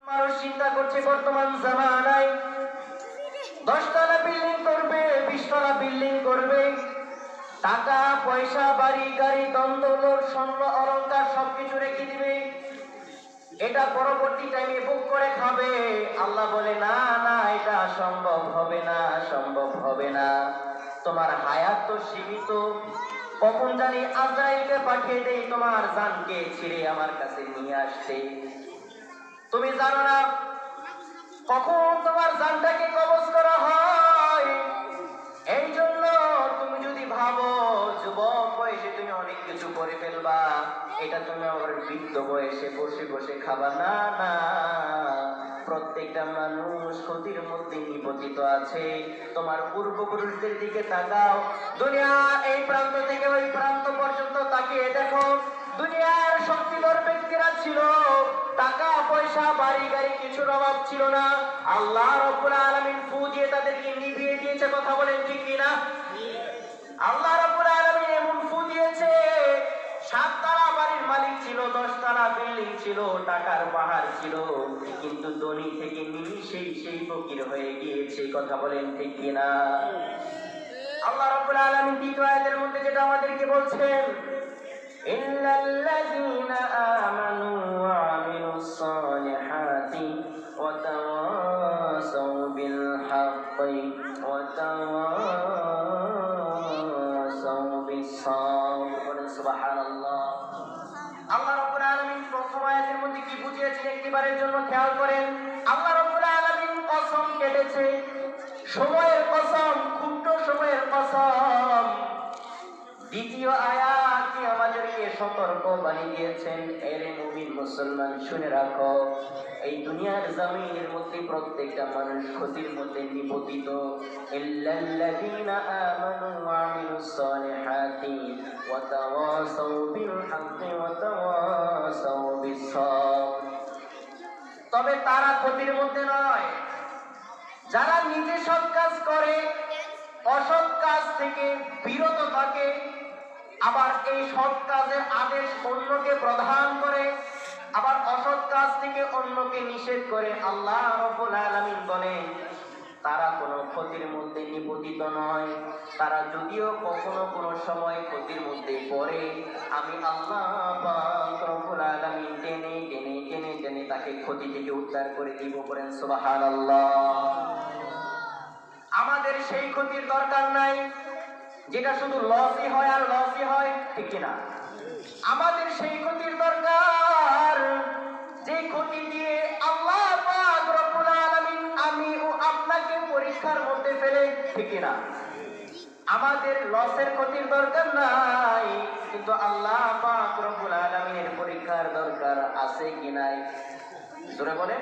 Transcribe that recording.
মানুষ চিন্তা করছে বর্তমান জামানায় 10 তলা বিল্ডিং করবে, 20 তলা বিল্ডিং করবে, টাকা পয়সা বাড়ি গাড়ি দ্বন্দ্ব স্বর্ণ অলংকার সবকিছু রেখে দিবে, এটা পরবর্তী টাইমে বুক করে খাবে। আল্লাহ বলে না না, এটা সম্ভব হবে না, সম্ভব হবে না। তোমার হায়াত তো সীমিত, কখন জানি আজরাইলকে পাঠিয়ে দেই তোমার জানকে ছিঁড়ে আমার কাছে নিয়ে আসতে। তুমি জানো না কখন তোমার জানটাকে কবজ করা হয়। এই জন্য তুমি যদি ভাবো যুবক বয়সে তুমি অনেক কিছু করে ফেলবা, এটা তুমি আবার বৃদ্ধ বয়সে বসে বসে খাবা না না। প্রত্যেকটা মানুষ ক্ষতির মধ্যে নিপতিত আছে। তোমার পূর্বপুরুষদের দিকে তাকাও, দুনিয়ার এই প্রান্ত থেকে ওই প্রান্ত পর্যন্ত তাকিয়ে দেখো। দুনিয়ার শক্তিধর ব্যক্তিরা ছিল, টাকা পয়সা বাড়ি গাড়ি কিছুর অভাব ছিল না। আল্লাহ রাব্বুল আলামিন ফু দিয়ে তাদেরকে নিভিয়ে দিয়েছে। কথা বলেন ঠিক কিনা? আল্লাহ রাব্বুল আলামিন এমন ফু দিয়েছে, 7 তলা বাড়ির মালিক ছিল, 10 তলা বিল্ডিং ছিল, টাকার পাহাড় ছিল, কিন্তু ধনী থেকে নিমিষেই সেই ফকির হয়ে গিয়েছে। কথা বলেন ঠিক কিনা? আল্লাহ রাব্বুল আলামিন দ্বিতীয় আয়াতের মধ্যে যেটা আমাদেরকে বলছেন, ইন্নাল্লাযীনা আমানু ওয়া আমিলুস সালিহাতি ওয়া তাওয়াসাউ বিল হাক্কি ওয়া তাওয়াসাউ বিস সাবর। সুবহানাল্লাহ। আল্লাহ রাব্বুল আলামিন প্রথম আয়াতের মধ্যে কি বুঝিয়েছেন একবারের জন্য খেয়াল করেন। আল্লাহ রাব্বুল আলামিন কসম কেটেছে, সময়ের কসম, ক্ষুদ্র সময়ের কসম। দ্বিতীয় আয়াতে আমাদেরকে সতর্ক বাণী দিয়েছেন, এরে মুমিন মুসলমান শুনে রাখো, এই দুনিয়ার জমিনের মধ্যে প্রত্যেকটা মানুষ ক্ষতির মধ্যে নিপতিত। ইল্লাল্লাযীনা আমানু ওয়া আমিলুস সালিহাতি ওয়া তাওয়াসাউ বিল হাক্কি ওয়া তাওয়াসাউ বিস সাবর। তবে তারা ক্ষতির মধ্যে নয় যারা নিজে সৎ কাজ করে, অসৎ কাজ থেকে বিরত থাকে, আবার এই সৎ কাজের আদেশ অন্যকে প্রদান করে, আবার অসৎ কাজ থেকে অন্যকে নিষেধ করে। আল্লাহ রাব্বুল আলামিন বলেন তারা কোনো ক্ষতির মধ্যে নিপতিত নয়। তারা যদিও কখনো কোনো সময় ক্ষতির মধ্যে পড়ে, আমি আল্লাহ পাক রব্বুল আলামিন টেনে টেনে টেনে টেনে তাকে ক্ষতি থেকে উদ্ধার করে দিব। বলেন সুবহানাল্লাহ। আমাদের সেই ক্ষতির দরকার নাই যেটা শুধু লসই হয় আর লসই হয়, ঠিক কিনা? আমাদের সেই ক্ষতির দরকার যে ক্ষতি দিয়ে আল্লাহ পাক রব্বুল আলামিন আমি ও আপনাকে পরীক্ষার মধ্যে ফেলে, ঠিক কিনা? আমাদের লসের ক্ষতির দরকার নাই, কিন্তু আল্লাহ পাক রব্বুল আলামিনের পরীক্ষার দরকার আছে কি নাই? জোরে বলেন।